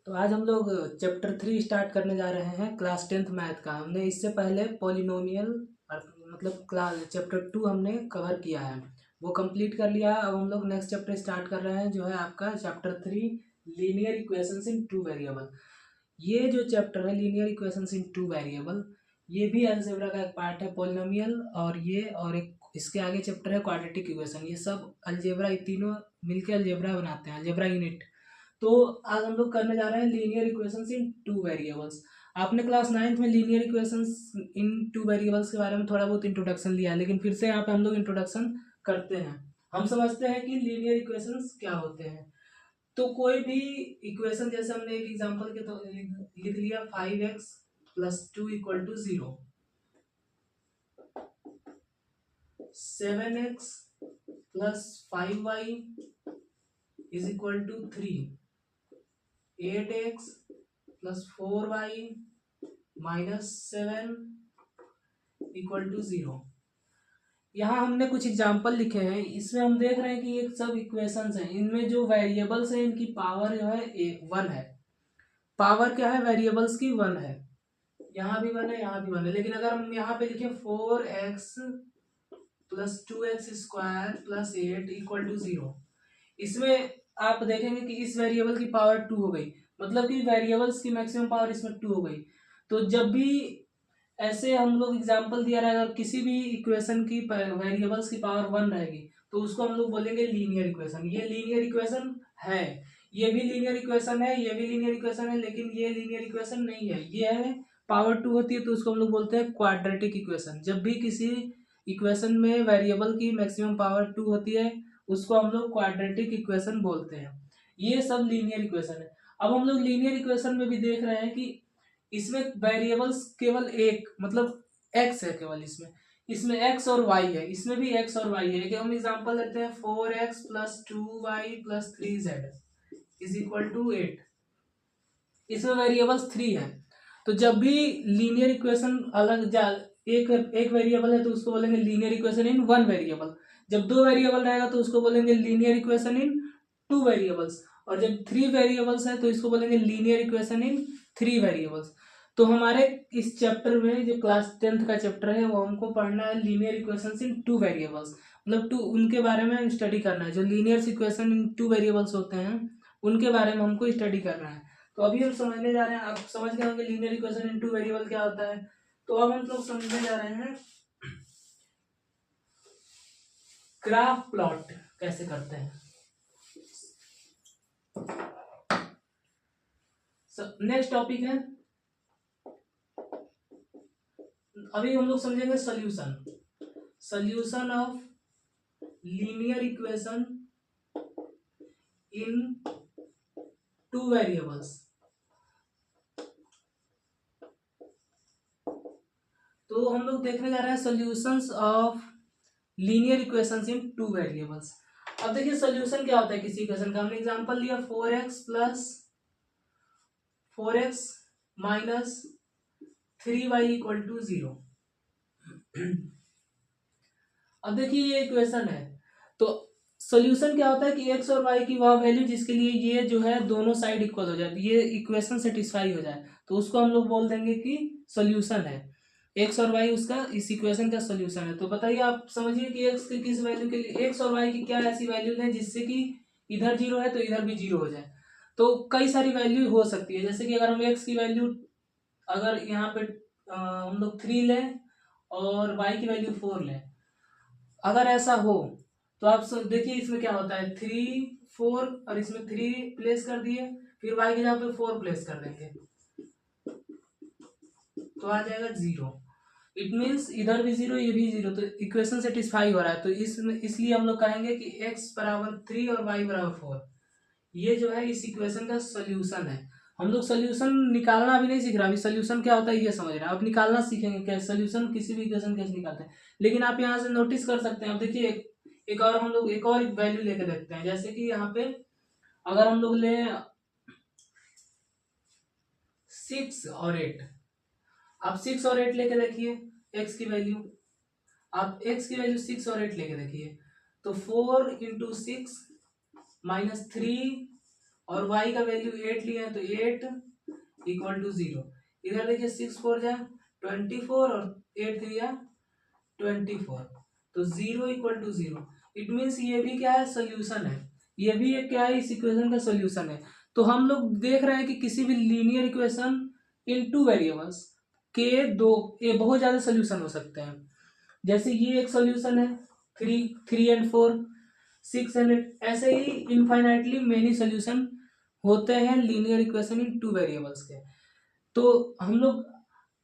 तो आज हम लोग चैप्टर 3 स्टार्ट करने जा रहे हैं क्लास 10th मैथ का। हमने इससे पहले पॉलिनोमियल मतलब क्लास चैप्टर 2 हमने कवर किया है, वो कंप्लीट कर लिया है। अब हम लोग नेक्स्ट चैप्टर स्टार्ट कर रहे हैं जो है आपका चैप्टर 3 लीनियर इक्वेशंस इन टू वेरिएबल। ये जो चैप्टर है लीनियर इक्वेशंस इन टू वेरिएबल, ये भी अलजेब्रा का एक पार्ट है, पॉलिनोमियल और एक इसके आगे चैप्टर है क्वाड्रेटिक इक्वेशन। ये सब अलजेब्रा, ये तीनों मिलके अलजेब्रा बनाते हैं, अलजेब्रा यूनिट। तो आज हम लोग करने जा रहे हैं लीनियर इक्वेशंस इन टू वेरिएबल्स। आपने क्लास 9th में लीनियर इक्वेशंस इन टू वेरिएबल्स के बारे में थोड़ा बहुत इंट्रोडक्शन लिया है, लेकिन फिर से यहाँ पे हम लोग इंट्रोडक्शन करते हैं। हम समझते हैं कि लीनियर इक्वेशंस क्या होते हैं। तो कोई भी इक्वेशन, जैसे हमने एक एग्जांपल के तो लिख लिया 5x + 2 = 0, 7x + 5y = 3, 8x + 4y -7 = 0। यहाँ हमने कुछ एग्जाम्पल लिखे हैं, इसमें हम देख रहे हैं कि एक सब इक्वेशंस हैं, इनमें जो वेरिएबल्स हैं इनकी पावर जो है 1 है। पावर क्या है वेरिएबल्स की? 1 है। यहाँ भी 1 है, यहाँ भी 1 है। लेकिन अगर हम यहाँ पे लिखे 4x + 2x² + 8 = 0, इसमें आप देखेंगे कि इस वेरिएबल की पावर 2 हो गई, मतलब कि वेरिएबल्स की मैक्सिमम पावर इसमें 2 हो गई। तो जब भी ऐसे हम लोग एग्जांपल दिया रहेगा, अगर किसी भी इक्वेशन की वेरिएबल्स की पावर 1 रहेगी तो उसको हम लोग बोलेंगे लीनियर इक्वेशन। ये लीनियर इक्वेशन है, ये भी लीनियर इक्वेशन है, ये भी लीनियर इक्वेशन है, लेकिन ये लीनियर इक्वेशन नहीं है। ये है पावर 2 होती है तो उसको हम लोग बोलते हैं क्वाड्रेटिक इक्वेशन। जब भी किसी इक्वेशन में वेरिएबल की मैक्सिमम पावर 2 होती है उसको हम लोग क्वाड्रेटिक इक्वेशन बोलते हैं। ये सब लीनियर इक्वेशन है। अब हम लोग लीनियर इक्वेशन में भी देख रहे हैं कि इसमें वेरिएबल्स केवल एक, मतलब एक्स है केवल। इसमें एक्स और वाई है, इसमें भी एक्स और वाई है। कि हम एग्जांपल लेते हैं 4x + 2y + 3z = 8। इसमें वेरिएबल्स 3 है। तो जब भी लीनियर इक्वेशन अलग जा एक एक वेरिएबल है तो उसको बोलेंगे linear equation in one variable. जब 2 वेरिएबल रहेगा तो उसको बोलेंगे लीनियर इक्वेशन इन 2 वेरिएबल्स। और जब 3 वेरिएबल्स है तो इसको बोलेंगे लीनियर इक्वेशन इन 3 वेरिएबल्स। तो हमारे इस चैप्टर में जो क्लास 10th का चैप्टर है वो हमको पढ़ना है लीनियर इक्वेशंस इन 2 वेरिएबल्स। मतलब टू उनके बारे में स्टडी करना है, जो लीनियर इक्वेशन इन 2 वेरिएबल्स होते हैं उनके बारे में हमको स्टडी करना है। तो अभी हम समझने जा रहे हैं, आप समझ गए होंगे लीनियर इक्वेशन इन 2 वेरिएबल क्या होता है। तो अब हम लोग समझने जा रहे हैं ग्राफ प्लॉट कैसे करते हैं। नेक्स्ट टॉपिक है, अभी हम लोग समझेंगे solution of linear equation in 2 variables. तो हम लोग देखने जा रहे हैं solutions of linear equations in 2 variables. अब देखिए सॉल्यूशन क्या होता है किसी इक्वेशन का। हमने एग्जांपल लिया 4x - 3y = 0। अब देखिए ये इक्वेशन है, तो सॉल्यूशन क्या होता है कि x और y की वह वैल्यू जिसके लिए ये जो है दोनों साइड इक्वल हो जाए, ये इक्वेशन सेटिस्फाई हो जाए, तो उसको हम लोग बोल देंगे कि सॉल्यूशन है। x और y उसका इस इक्वेशन का सॉल्यूशन है। तो बताइए, आप समझिए कि x की किस वैल्यू के लिए, x और y की क्या ऐसी वैल्यूज हैं जिससे कि इधर 0 है तो इधर भी 0 हो जाए। तो कई सारी वैल्यू हो सकती है, जैसे कि अगर हम x की वैल्यू अगर यहाँ पे हम लोग 3 लें और y की वैल्यू 4 लें, अगर ऐसा हो तो आप देखिए इसमें क्या होता है, 3 4 और इसमें 3 प्लेस कर दिए, फिर y की जगह पे 4 प्लेस कर देंगे तो आ जाएगा 0। इट मीन्स इधर भी 0 ये भी 0, तो इक्वेशन सेटिस्फाई हो रहा है। तो इसलिए हम लोग कहेंगे कि x = 3 और y = 4, ये जो है इस इक्वेशन का सोल्यूशन है। हम लोग सोल्यूशन निकालना अभी नहीं सीख रहा, अभी सोल्यूशन क्या होता है ये समझ रहे हैं। अब निकालना सीखेंगे कैसे सोल्यूशन, किसी भी इक्वेशन कैसे निकालते हैं। लेकिन आप यहाँ से नोटिस कर सकते हैं। अब देखिए एक और हम लोग एक और वैल्यू लेके देखते हैं, जैसे कि यहाँ पे अगर हम लोग ले 6 और 8, आप 6 और 8 लेके देखिए x की वैल्यू, आप x की वैल्यू 6 और 8 लेके देखिए, तो 4 × 6 - 3 और y का वैल्यू 8 लिया है तो 8 इक्वल टू 0। इधर देखिए 6 4 जा 24 और 8 3 जा 24, तो 0 इक्वल टू 0। इट मीन्स ये भी क्या है, सोल्यूशन है। ये भी एक क्या है, इस इक्वेशन का सोल्यूशन है। तो हम लोग देख रहे हैं कि किसी भी linear equation in two variables के ये बहुत ज्यादा सोल्यूशन हो सकते हैं। जैसे ये एक सोल्यूशन है, 3 एंड 4 6 एंड 8, ऐसे ही इनफाइनाइटली मेनी सोल्यूशन होते हैं linear equation in two variables के। तो हम लोग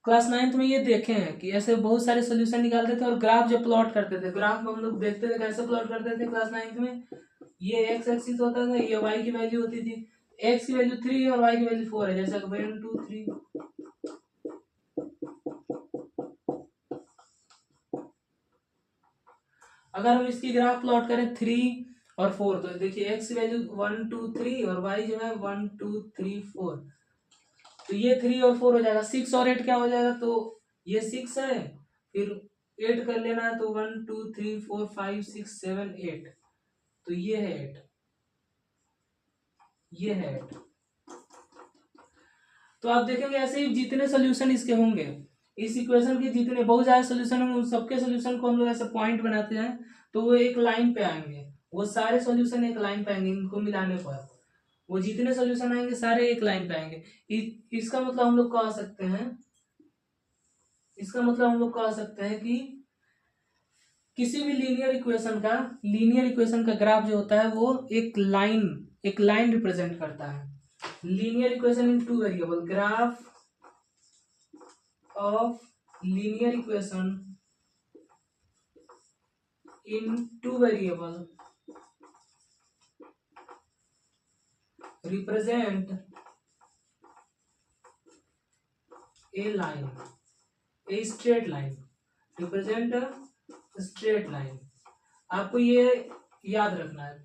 क्लास 9th में ये देखे हैं कि ऐसे बहुत सारे सोल्यूशन निकालते थे और ग्राफ जो प्लॉट करते थे, ग्राफ हम लोग देखते थे कैसे प्लॉट करते थे क्लास 9th में। ये एक्स एक्सिस होता था, ये वाई की वैल्यू होती थी, एक्स की वैल्यू 3 और वाई की वैल्यू 4 है, जैसे 1 2 3। अगर हम इसकी ग्राफ प्लॉट करें 3 और 4, तो देखिए एक्स की वैल्यू 1 2 3 और वाई जो है 1 2 3 4, तो ये 3 और 4 हो जाएगा। 6 और 8 क्या हो जाएगा, तो ये 6 है, फिर 8 कर लेना है, तो 1 2 3 4 5 6 7 8, तो ये है 8, ये है 8। तो आप देखेंगे ऐसे ही जितने सोल्यूशन इसके होंगे, इस इक्वेशन के जितने बहुत ज्यादा सोल्यूशन होंगे, उन सबके सोल्यूशन को हम लोग ऐसे पॉइंट बनाते हैं तो वो एक लाइन पे आएंगे, वो सारे सोल्यूशन एक लाइन पे आएंगे। इनको मिलाने पर वो जितने सोल्यूशन आएंगे सारे एक लाइन पे आएंगे। इसका मतलब हम लोग कह सकते हैं, इसका मतलब हम लोग कह सकते हैं कि किसी भी लीनियर इक्वेशन का ग्राफ जो होता है वो एक लाइन रिप्रेजेंट करता है। Linear equation in two variable, graph of linear equation in two variable represent a line, a straight line, represent a straight line। आपको ये याद रखना है।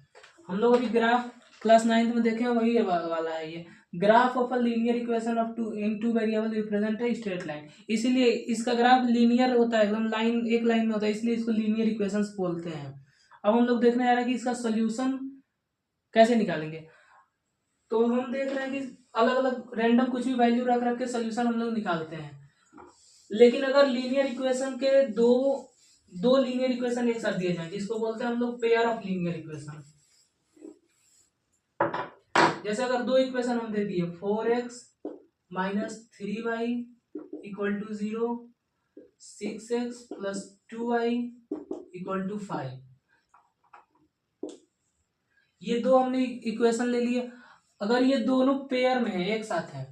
हम लोग अभी ग्राफ क्लास 9th में देखे वही वाला है ये, graph of a linear equation of two variable represent a straight line. इसीलिए इसका ग्राफ लीनियर होता है, एकदम लाइन एक लाइन में होता है, इसलिए इसको लीनियर इक्वेशंस बोलते हैं। अब हम लोग देखने जा रहे हैं कि इसका सोल्यूशन कैसे निकालेंगे। तो हम देख रहे हैं कि अलग अलग रैंडम कुछ भी वैल्यू रख रख के सोल्यूशन हम लोग निकालते हैं। लेकिन अगर लीनियर इक्वेशन के दो लीनियर इक्वेशन एक साथ दिए जाए, जिसको बोलते हैं हम लोग पेयर ऑफ लीनियर इक्वेशन। जैसे अगर दो इक्वेशन हम दे दिए 4x minus 3y equal to 0, 6x plus 2y equal to 5, ये दो हमने इक्वेशन ले लिए। अगर ये दोनों पेयर में है, एक साथ है,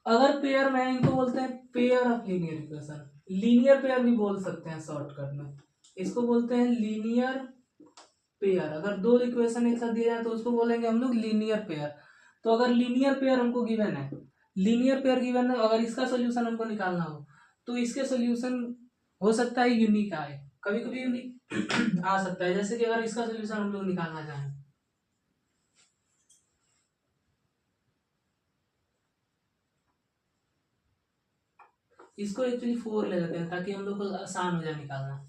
अगर पेयर में है, इनको बोलते हैं pair of linear equation. Linear pair भी बोल सकते हैं शॉर्टकट में, इसको बोलते हैं लीनियर पेयर। अगर दो इक्वेशन एक साथ दिया जाए तो उसको बोलेंगे हम लोग लीनियर पेयर। तो अगर लीनियर पेयर हमको गिवन है, लीनियर पेयर गिवन है, अगर इसका सोल्यूशन हमको निकालना हो तो इसके सोल्यूशन हो सकता है यूनिक आए, कभी कभी यूनिक आ सकता है। जैसे कि अगर इसका सोल्यूशन हम लोग निकालना चाहें, इसको एक्चुअली 4 ले लेते हैं ताकि हम लोग को आसान हो जाए निकालना।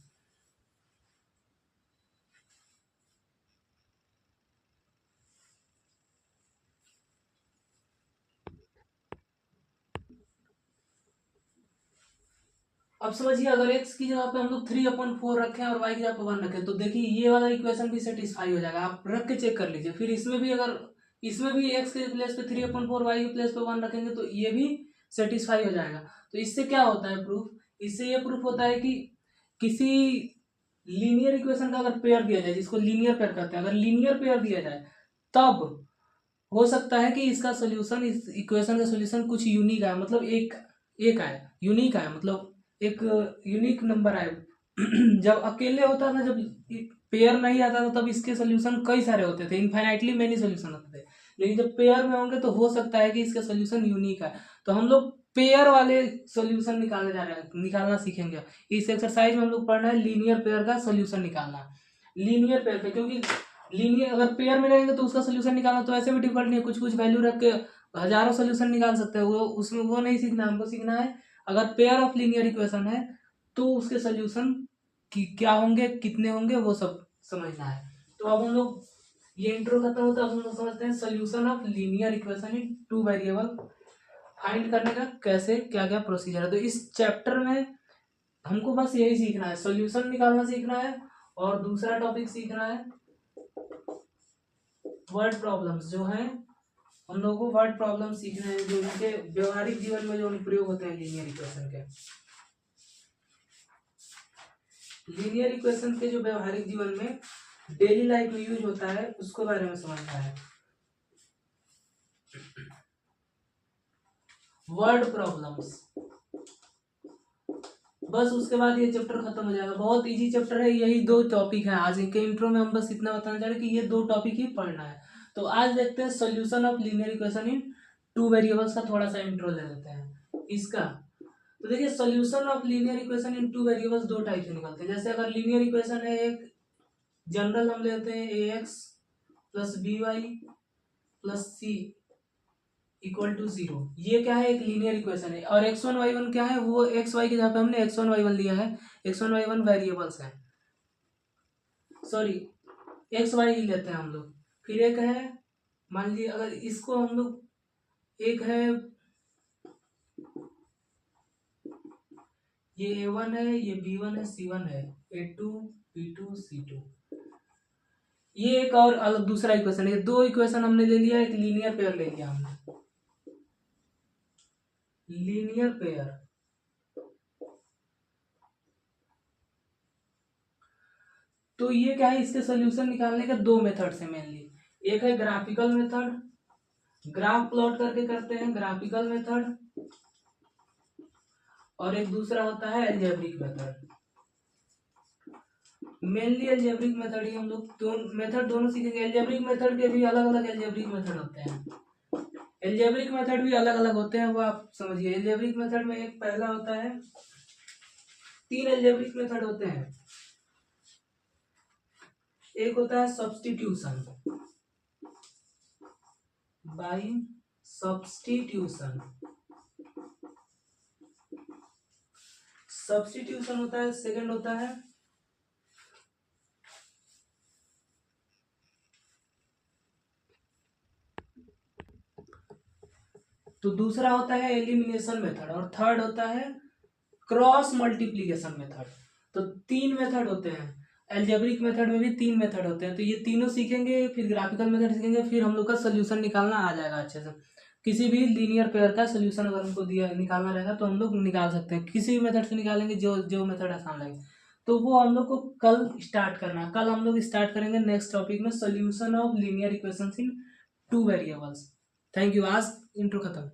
अब समझिए, अगर x की जगह पे हम लोग 3/4 रखें और y की जगह पे 1 रखें, तो देखिए ये वाला इक्वेशन भी सेटिस्फाई हो जाएगा। आप रख के चेक कर लीजिए। फिर इसमें भी अगर इसमें भी x के प्लेस पे 3/4, y के प्लेस पे 1 रखेंगे तो ये भी सेटिस्फाई हो जाएगा। तो इससे क्या होता है प्रूफ, इससे ये प्रूफ होता है कि किसी लीनियर इक्वेशन का अगर पेयर दिया जाए, जिसको लीनियर पेयर कहते हैं, अगर लीनियर पेयर दिया जाए तब हो सकता है कि इसका सोल्यूशन, इस इक्वेशन का सोल्यूशन कुछ यूनिक आए, मतलब एक आए, यूनिक आए, मतलब एक यूनिक नंबर आए। जब अकेले होता था, जब पेयर नहीं आता था, तब इसके सोल्यूशन कई सारे होते थे, इनफाइनाइटली मेनी सोल्यूशन होते थे। लेकिन जब पेयर में होंगे तो हो सकता है कि इसका सोल्यूशन यूनिक है। तो हम लोग पेयर वाले सोल्यूशन निकालने जा रहे हैं, निकालना सीखेंगे। इस एक्सरसाइज में हम लोग पढ़ना है लीनियर पेयर का सोल्यूशन निकालना। लीनियर पेयर का, क्योंकि लीनियर अगर पेयर में रहेंगे तो उसका सोल्यूशन निकालना तो ऐसे भी डिफिकल्ट नहीं है, कुछ कुछ वैल्यू रख के हजारों सोल्यूशन निकाल सकते हैं। वो उसमें वो नहीं सीखना, हमको सीखना है अगर पेयर ऑफ लीनियर इक्वेशन है तो उसके सोल्यूशन क्या होंगे, कितने होंगे, वो सब समझना है। तो अब हम लोग ये इंट्रो खत्म होता है, अब हम लोग समझते हैं solution of linear equation in two variable find करने का कैसे क्या क्या प्रोसीजर है। तो इस चैप्टर में हमको बस यही सीखना है, सोल्यूशन निकालना सीखना है, और दूसरा टॉपिक सीखना है वर्ड प्रॉब्लम्स जो है, हम लोगों को वर्ड प्रॉब्लम सीखने हैं जो उनके व्यवहारिक जीवन में जो अनुप्रयोग होते हैं लीनियर इक्वेशन के। लीनियर इक्वेशन के जो व्यवहारिक जीवन में डेली लाइफ में यूज होता है उसको बारे में समझना है। वर्ड प्रॉब्लम्स, बस उसके बाद ये चैप्टर खत्म हो जाएगा। बहुत इजी चैप्टर है, यही दो टॉपिक है आज के इंट्रो में। हम बस इतना बताना चाह रहे हैं कि ये दो टॉपिक ही पढ़ना है। तो आज देखते हैं solution of linear equation in two variables का थोड़ा सा इंट्रो ले लेते हैं इसका। तो देखिए solution of linear equation in two variables दो टाइप से निकलते हैं। जैसे अगर लीनियर इक्वेशन है एक जनरल हम लेते हैं ax plus b y plus c equal to 0, ये क्या है एक लीनियर इक्वेशन है। और x1 y1 क्या है, वो x y के जगह पे हमने x1 y1 लिया है, x1 y1 वेरिएबल्स हैं, सॉरी x y ही लेते हैं हम लोग। फिर एक है, मान लीजिए अगर इसको हम लोग, एक है ये a1 है, ये b1 है, c1 है, a2 b2 c2, ये एक और अलग दूसरा इक्वेशन है। दो इक्वेशन हमने ले लिया, एक लीनियर पेयर ले लिया हमने, लीनियर पेयर। तो ये क्या है, इसके सोल्यूशन निकालने के दो मेथड है मेनली। एक है ग्राफिकल मेथड, ग्राफ प्लॉट करके करते हैं ग्राफिकल मेथड, और एक दूसरा होता है algebraic method. Mainly algebraic method ही हम लोग मेथड दोनों सीखेंगे। एल्जेब्रिक मेथड के भी अलग अलग एल्जेब्रिक मेथड होते हैं, एल्जेब्रिक मेथड भी अलग अलग होते हैं, वो आप समझिए। एल्जेब्रिक मेथड में एक पहला होता है, तीन एल्जेब्रिक मेथड होते हैं। एक होता है सब्स्टिट्यूशन, बाय सब्स्टिट्यूशन, सब्स्टिट्यूशन होता है। सेकंड होता है तो दूसरा होता है एलिमिनेशन मेथड, और थर्ड होता है क्रॉस मल्टीप्लिकेशन मेथड। तो तीन मेथड होते हैं, एल्जेब्रिक मेथड में भी तीन मेथड होते हैं। तो ये तीनों सीखेंगे, फिर ग्राफिकल मेथड सीखेंगे, फिर हम लोग का सोल्यूशन निकालना आ जाएगा अच्छे से। किसी भी लीनियर पेयर का सोल्यूशन अगर हमको दिया निकालना रहेगा तो हम लोग निकाल सकते हैं, किसी भी मेथड से निकालेंगे जो जो मेथड आसान लगे। तो वो हम लोग को कल स्टार्ट करना है। कल हम लोग स्टार्ट करेंगे नेक्स्ट टॉपिक में solution of linear equations in two variables. Thank you, आज इंट्रो खत्म।